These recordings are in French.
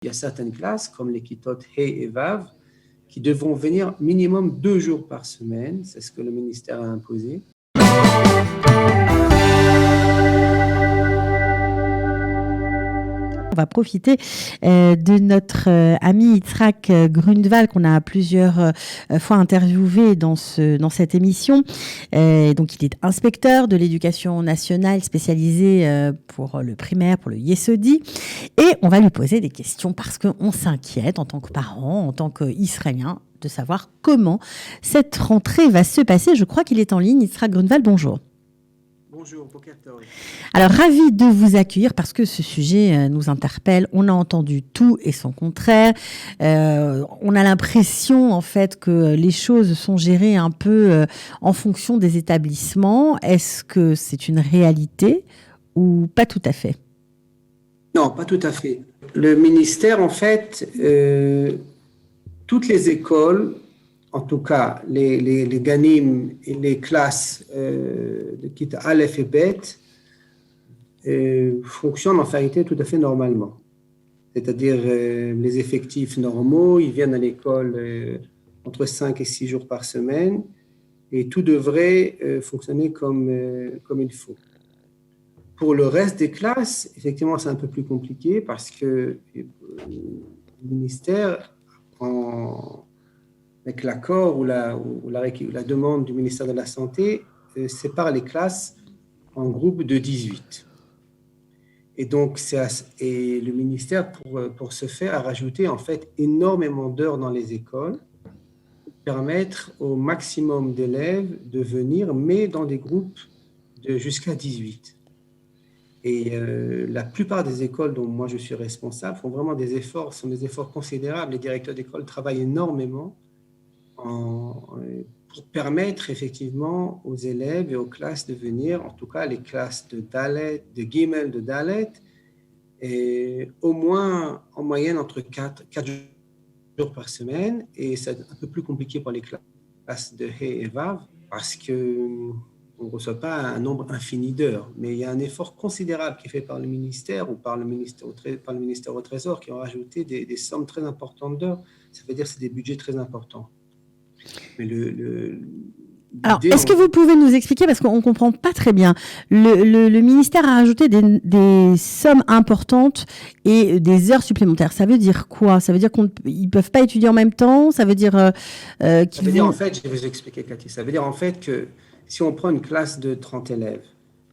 Il y a certaines classes, comme les Kitot He et Vav, qui devront venir minimum 2 jours par semaine. C'est ce que le ministère a imposé. On va profiter de notre ami Yitzhak Grunewald qu'on a plusieurs fois interviewé dans cette émission. Donc, il est inspecteur de l'éducation nationale spécialisé pour le primaire, pour le Yesodi. Et on va lui poser des questions parce qu'on s'inquiète en tant que parent, en tant qu'Israélien, de savoir comment cette rentrée va se passer. Je crois qu'il est en ligne. Yitzhak Grunewald, bonjour. Bonjour, Boker Tov. Alors, ravi de vous accueillir parce que ce sujet nous interpelle. On a entendu tout et son contraire. On a l'impression, en fait, que les choses sont gérées un peu en fonction des établissements. Est-ce que c'est une réalité ou pas tout à fait? Non, pas tout à fait. Le ministère, en fait, toutes les écoles, en tout cas les ganim et les classes de Kita Aleph et Bet, fonctionnent en vérité tout à fait normalement. C'est-à-dire les effectifs normaux, ils viennent à l'école entre 5 et 6 jours par semaine et tout devrait fonctionner comme il faut. Pour le reste des classes, effectivement, c'est un peu plus compliqué parce que le ministère, avec l'accord ou la demande du ministère de la Santé, sépare les classes en groupes de 18. Et donc, le ministère, pour ce faire, a rajouté en fait énormément d'heures dans les écoles pour permettre au maximum d'élèves de venir, mais dans des groupes de jusqu'à 18. Et la plupart des écoles dont moi je suis responsable font vraiment des efforts, sont des efforts considérables. Les directeurs d'école travaillent énormément pour permettre effectivement aux élèves et aux classes de venir, en tout cas les classes de Dalet, de Gimel, de Dalet, et au moins en moyenne entre 4 jours par semaine. Et c'est un peu plus compliqué pour les classes de He et Vav parce qu'on ne reçoit pas un nombre infini d'heures. Mais il y a un effort considérable qui est fait par le ministère ou par le ministère au Trésor qui ont rajouté des sommes très importantes d'heures. Ça veut dire que c'est des budgets très importants. Mais alors, est-ce que vous pouvez nous expliquer, parce qu'on ne comprend pas très bien, le ministère a rajouté des sommes importantes et des heures supplémentaires. Ça veut dire quoi? Ça veut dire qu'ils ne peuvent pas étudier en même temps? Ça veut dire Ça veut dire, en fait, je vais vous expliquer, Cathy. Ça veut dire, en fait, que si on prend une classe de 30 élèves,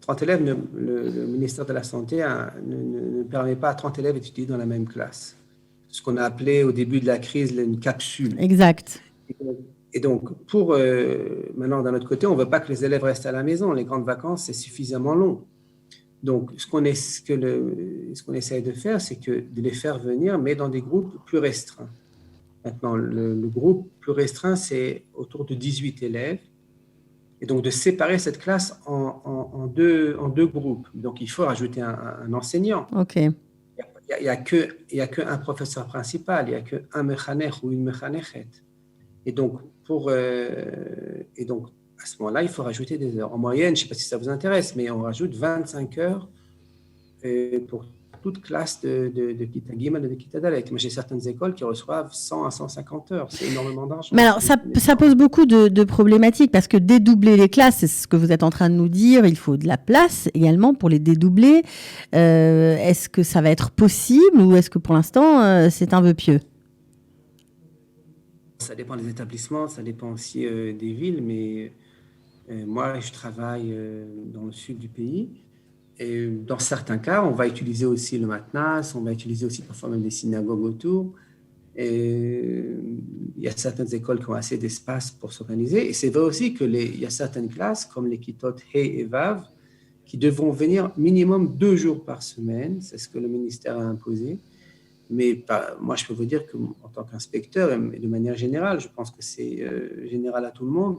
le ministère de la Santé ne permet pas à 30 élèves d'étudier dans la même classe. Ce qu'on a appelé au début de la crise une capsule. Exact. Et donc, maintenant, d'un autre côté, on ne veut pas que les élèves restent à la maison. Les grandes vacances, c'est suffisamment long. Donc, ce qu'on essaie de faire, c'est de les faire venir, mais dans des groupes plus restreints. Maintenant, le groupe plus restreint, c'est autour de 18 élèves. Et donc, de séparer cette classe en deux groupes. Donc, il faut rajouter un enseignant. OK. Il n'y a qu'un professeur principal, il n'y a qu'un mechanech ou une mechanechet. Et donc, à ce moment-là, il faut rajouter des heures. En moyenne, je ne sais pas si ça vous intéresse, mais on rajoute 25 heures pour toute classe de Kita Gimel et de Kita Dalet. Moi, j'ai certaines écoles qui reçoivent 100 à 150 heures. C'est énormément d'argent. Mais alors, ça pose beaucoup de problématiques parce que dédoubler les classes, c'est ce que vous êtes en train de nous dire. Il faut de la place également pour les dédoubler. Est-ce que ça va être possible ou est-ce que pour l'instant, c'est un vœu pieux? Ça dépend des établissements, ça dépend aussi des villes, mais moi, je travaille dans le sud du pays. Et dans certains cas, on va utiliser aussi le matnas, on va utiliser aussi parfois même des synagogues autour. Et il y a certaines écoles qui ont assez d'espace pour s'organiser. Et c'est vrai aussi qu'il y a certaines classes, comme les Kitot He et Vav, qui devront venir minimum 2 jours par semaine. C'est ce que le ministère a imposé. Mais moi, je peux vous dire qu'en tant qu'inspecteur, et de manière générale, je pense que c'est général à tout le monde,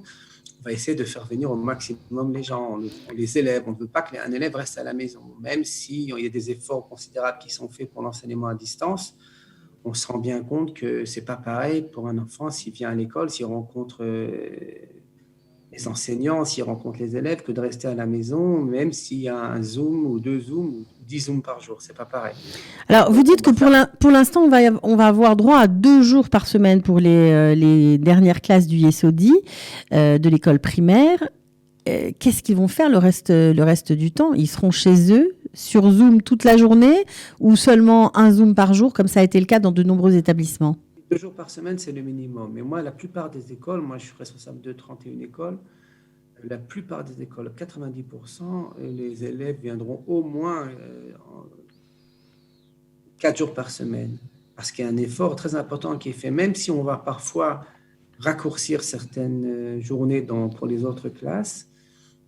on va essayer de faire venir au maximum les gens, les élèves. On ne veut pas qu'un élève reste à la maison. Même s'il y a des efforts considérables qui sont faits pour l'enseignement à distance, on se rend bien compte que ce n'est pas pareil pour un enfant s'il vient à l'école, s'il rencontre les enseignants, s'il rencontre les élèves, que de rester à la maison, même s'il y a un Zoom ou 2 Zooms, ou 10 Zooms par jour, c'est pas pareil. Alors, vous Donc, dites que pour l'instant, on va avoir droit à 2 jours par semaine pour les dernières classes du Yesodi, de l'école primaire. Qu'est-ce qu'ils vont faire le reste du temps? Ils seront chez eux, sur Zoom toute la journée, ou seulement un Zoom par jour, comme ça a été le cas dans de nombreux établissements? 2 jours par semaine, c'est le minimum. Mais moi, la plupart des écoles, moi je suis responsable de 31 écoles, la plupart des écoles, 90%, les élèves viendront au moins 4 jours par semaine. Parce qu'il y a un effort très important qui est fait, même si on va parfois raccourcir certaines journées pour les autres classes,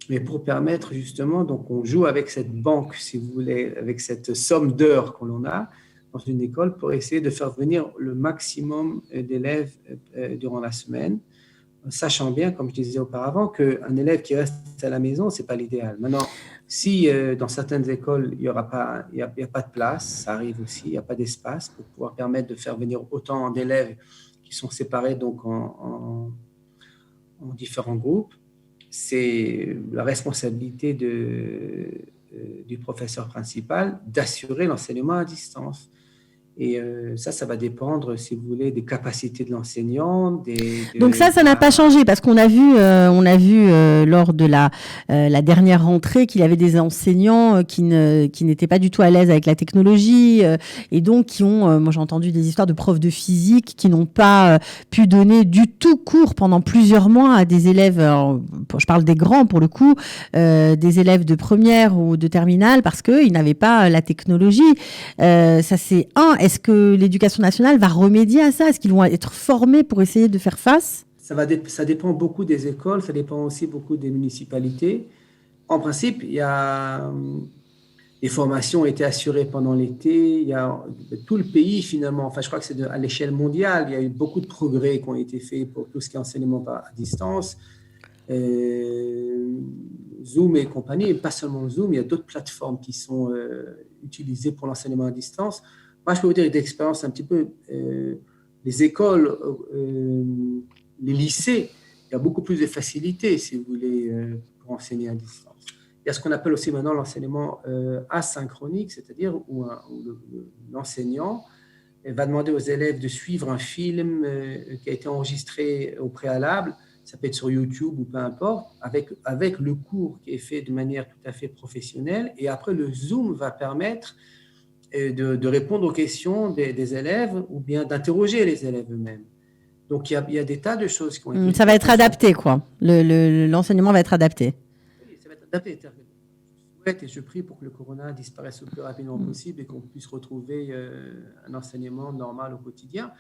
mais pour permettre justement, donc on joue avec cette banque, si vous voulez, avec cette somme d'heures que l'on a dans une école pour essayer de faire venir le maximum d'élèves durant la semaine, sachant bien, comme je disais auparavant, qu'un élève qui reste à la maison, ce n'est pas l'idéal. Maintenant, si dans certaines écoles, il n'y a pas de place, ça arrive aussi, il n'y a pas d'espace pour pouvoir permettre de faire venir autant d'élèves qui sont séparés donc en différents groupes, c'est la responsabilité du professeur principal d'assurer l'enseignement à distance. Et ça va dépendre, si vous voulez, des capacités de l'enseignant. Donc ça n'a pas changé parce qu'on a vu, lors de la dernière rentrée qu'il y avait des enseignants qui n'étaient pas du tout à l'aise avec la technologie et donc qui ont, moi j'ai entendu des histoires de profs de physique qui n'ont pas pu donner du tout cours pendant plusieurs mois à des élèves, alors, je parle des grands pour le coup, des élèves de première ou de terminale parce qu'ils n'avaient pas la technologie. Ça c'est un. Est-ce que l'éducation nationale va remédier à ça? Est-ce qu'ils vont être formés pour essayer de faire face? Ça dépend beaucoup des écoles, ça dépend aussi beaucoup des municipalités. En principe, les formations ont été assurées pendant l'été. Il y a tout le pays finalement, enfin je crois que c'est à l'échelle mondiale, il y a eu beaucoup de progrès qui ont été faits pour tout ce qui est enseignement à distance. Zoom et compagnie, et pas seulement Zoom, il y a d'autres plateformes qui sont utilisées pour l'enseignement à distance. Moi, je peux vous dire d'expérience un petit peu, les écoles, les lycées, il y a beaucoup plus de facilité, si vous voulez, pour enseigner à distance. Il y a ce qu'on appelle aussi maintenant l'enseignement asynchronique, c'est-à-dire où l'enseignant va demander aux élèves de suivre un film qui a été enregistré au préalable, ça peut être sur YouTube ou peu importe, avec le cours qui est fait de manière tout à fait professionnelle. Et après, le Zoom va permettre de répondre aux questions des élèves ou bien d'interroger les élèves eux-mêmes. Donc, il y a des tas de choses qui ont été... Ça va être adapté, quoi. L'enseignement va être adapté. Oui, ça va être adapté. Je souhaite et je prie pour que le corona disparaisse le plus rapidement possible et qu'on puisse retrouver un enseignement normal au quotidien.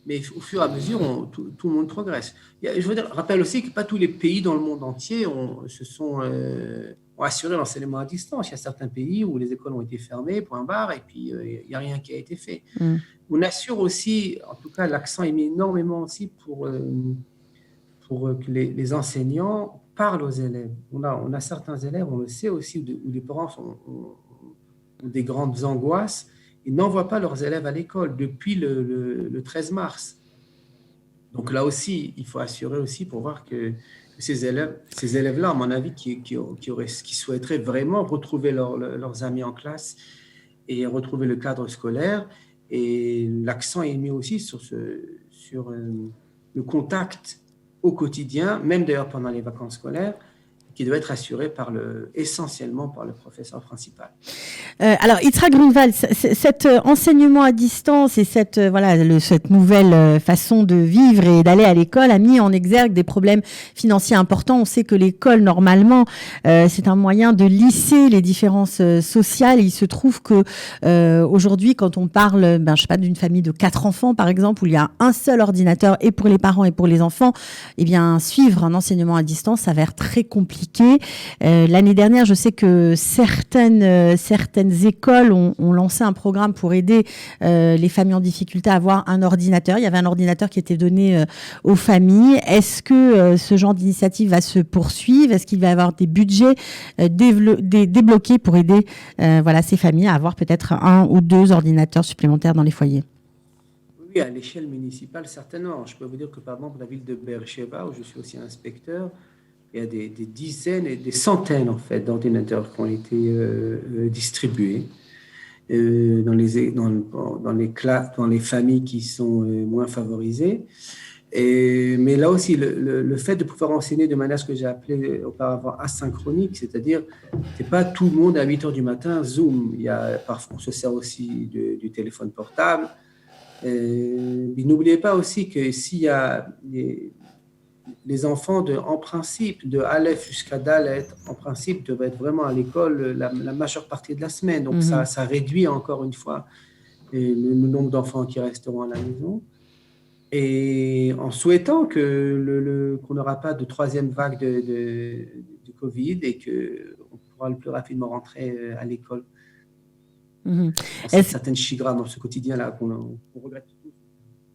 Mais au fur et à mesure, tout le monde progresse. Je rappelle aussi que pas tous les pays dans le monde entier ont assuré l'enseignement à distance. Il y a certains pays où les écoles ont été fermées, point barre, et puis il n'y a rien qui a été fait. On assure aussi, en tout cas, l'accent est mis énormément aussi pour que les enseignants parlent aux élèves. On a certains élèves, on le sait aussi, où les parents ont des grandes angoisses. Ils n'envoient pas leurs élèves à l'école depuis le 13 mars. Donc là aussi, il faut assurer aussi pour voir que ces élèves-là, à mon avis, qui souhaiteraient vraiment retrouver leurs amis en classe et retrouver le cadre scolaire. Et l'accent est mis aussi sur le contact au quotidien, même d'ailleurs pendant les vacances scolaires, qui doit être assuré essentiellement par le professeur principal. Alors, Yitzhak Grunwald, cet enseignement à distance et cette nouvelle façon de vivre et d'aller à l'école a mis en exergue des problèmes financiers importants. On sait que l'école, normalement, c'est un moyen de lisser les différences sociales. Il se trouve que aujourd'hui, quand on parle, je sais pas, d'une famille de 4 enfants, par exemple, où il y a un seul ordinateur et pour les parents et pour les enfants, eh bien, suivre un enseignement à distance s'avère très compliqué. L'année dernière, je sais que certaines écoles ont lancé un programme pour aider les familles en difficulté à avoir un ordinateur. Il y avait un ordinateur qui était donné aux familles. Est-ce que ce genre d'initiative va se poursuivre? Est-ce qu'il va y avoir des budgets débloqués pour aider ces familles à avoir peut-être 1 ou 2 ordinateurs supplémentaires dans les foyers? Oui, à l'échelle municipale, certainement. Je peux vous dire que, par exemple, la ville de Beersheba, où je suis aussi inspecteur, il y a des dizaines et des centaines en fait, d'ordinateurs qui ont été distribués. dans les familles qui sont moins favorisées. Mais là aussi, le fait de pouvoir enseigner de manière ce que j'ai appelé auparavant asynchronique, c'est-à-dire c'est pas tout le monde à 8 heures du matin Zoom. Parfois, on se sert aussi du téléphone portable. Mais n'oubliez pas aussi que s'il y a les enfants, en principe, de Aleph jusqu'à Dalet, en principe, devraient être vraiment à l'école la majeure partie de la semaine. Donc, ça réduit encore une fois le nombre d'enfants qui resteront à la maison. Et en souhaitant qu'on n'aura pas de troisième vague de Covid et qu'on pourra le plus rapidement rentrer à l'école. Certaines chagras dans ce quotidien-là qu'on regrette tous,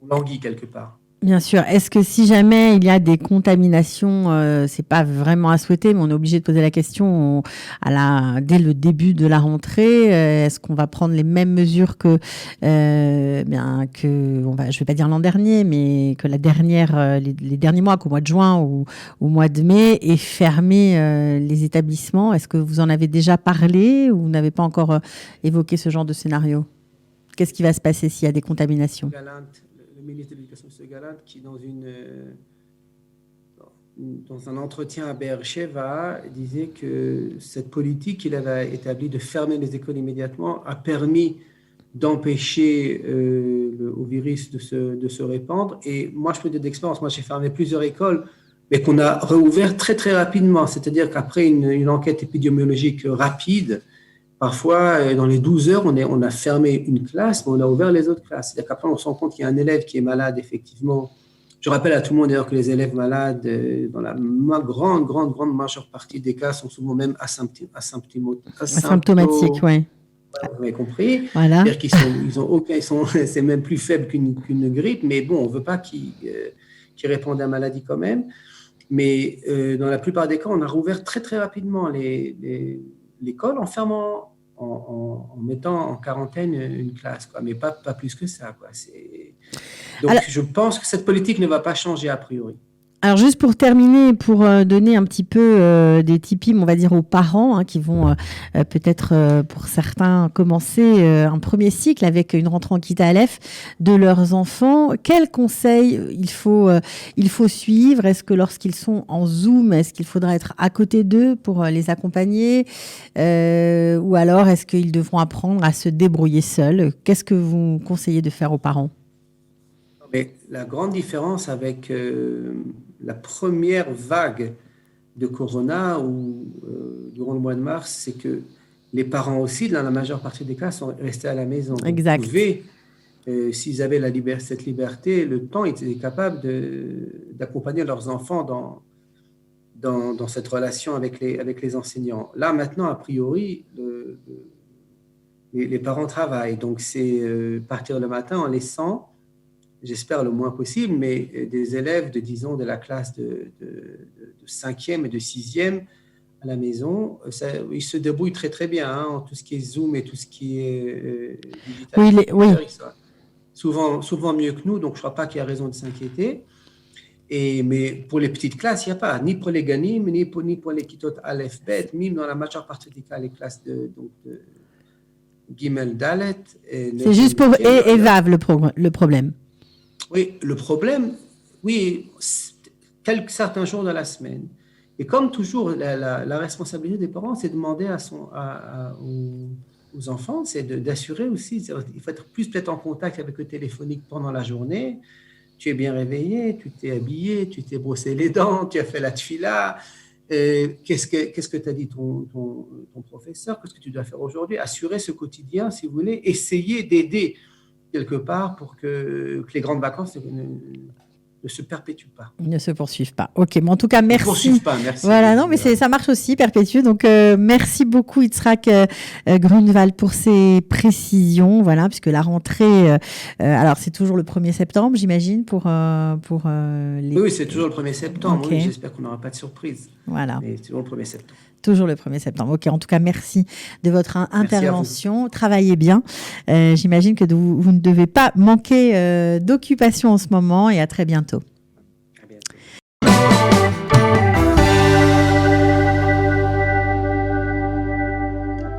on languit quelque part. Bien sûr. Est-ce que si jamais il y a des contaminations, c'est pas vraiment à souhaiter, mais on est obligé de poser la question dès le début de la rentrée, est-ce qu'on va prendre les mêmes mesures je vais pas dire l'an dernier, mais que les derniers mois, qu'au mois de juin ou au mois de mai, et fermer les établissements? Est-ce que vous en avez déjà parlé ou vous n'avez pas encore évoqué ce genre de scénario? Qu'est-ce qui va se passer s'il y a des contaminations? Le ministre de l'Éducation, M. Galante, qui dans un entretien à Beersheva disait que cette politique qu'il avait établie de fermer les écoles immédiatement a permis d'empêcher au virus de se répandre. Et moi, je peux dire d'expérience, moi j'ai fermé plusieurs écoles, mais qu'on a réouvert très très rapidement. C'est-à-dire qu'après une enquête épidémiologique rapide, parfois, dans les 12 heures, on a fermé une classe, mais on a ouvert les autres classes. C'est-à-dire qu'après, on se rend compte qu'il y a un élève qui est malade, effectivement. Je rappelle à tout le monde, d'ailleurs, que les élèves malades, dans la grande majeure partie des cas, sont souvent même asymptomatiques, oui. Vous avez compris. Voilà. C'est même plus faible qu'une grippe, mais bon, on ne veut pas qu'ils répondent à la maladie quand même. Mais dans la plupart des cas, on a rouvert très, très rapidement l'école en fermant, en mettant en quarantaine une classe, quoi, mais pas plus que ça, quoi. Donc, je pense que cette politique ne va pas changer a priori. Alors, juste pour terminer, pour donner un petit peu des tips, on va dire, aux parents qui vont peut-être, pour certains, commencer un premier cycle avec une rentrée en Kita Aleph de leurs enfants, quels conseils il faut suivre? Est-ce que lorsqu'ils sont en Zoom, est-ce qu'il faudra être à côté d'eux pour les accompagner ou alors est-ce qu'ils devront apprendre à se débrouiller seuls? Qu'est-ce que vous conseillez de faire aux parents? Mais la grande différence avec la première vague de Corona durant le mois de mars, c'est que les parents aussi, dans la majeure partie des cas, sont restés à la maison. Exact. S'ils avaient cette liberté, le temps, ils étaient capables d'accompagner leurs enfants dans cette relation avec les enseignants. Là, maintenant, a priori, les parents travaillent. Donc, c'est partir le matin en laissant, j'espère le moins possible, mais des élèves de la classe de 5e et de 6e à la maison, ils se débrouillent très très bien, hein, tout ce qui est Zoom et tout ce qui est digital. Oui. Souvent mieux que nous, donc je ne crois pas qu'il y a raison de s'inquiéter. Mais pour les petites classes, il n'y a pas, ni pour les ganim, ni pour les kitot Aleph, Bet, même dans la majeure partie des cas, les classes de Gimel, Dalet. C'est juste pour et Vav le problème. Oui, le problème, certains jours de la semaine. Et comme toujours, la responsabilité des parents, c'est de demander aux enfants, c'est d'assurer aussi, il faut être plus peut-être en contact avec le téléphonique pendant la journée. Tu es bien réveillé, tu t'es habillé, tu t'es brossé les dents, tu as fait la tfila. Qu'est-ce que t'as dit ton professeur? Qu'est-ce que tu dois faire aujourd'hui? Assurer ce quotidien, si vous voulez, essayer d'aider quelque part pour que les grandes vacances ne se perpétuent pas. Ne se poursuivent pas. Ok, mais en tout cas, merci. Ne poursuivent pas, merci. Voilà, non, mais ça marche aussi, perpétue. Donc, merci beaucoup, Yitzhak Grunewald, pour ces précisions. Voilà, puisque la rentrée, alors c'est toujours le 1er septembre, j'imagine, pour les... Oui, c'est toujours le 1er septembre. Okay. Oui, j'espère qu'on n'aura pas de surprise. Voilà. Mais c'est toujours le 1er septembre. Toujours le 1er septembre. Ok, en tout cas, merci de votre intervention. Travaillez bien. J'imagine que vous ne devez pas manquer d'occupation en ce moment et à très bientôt.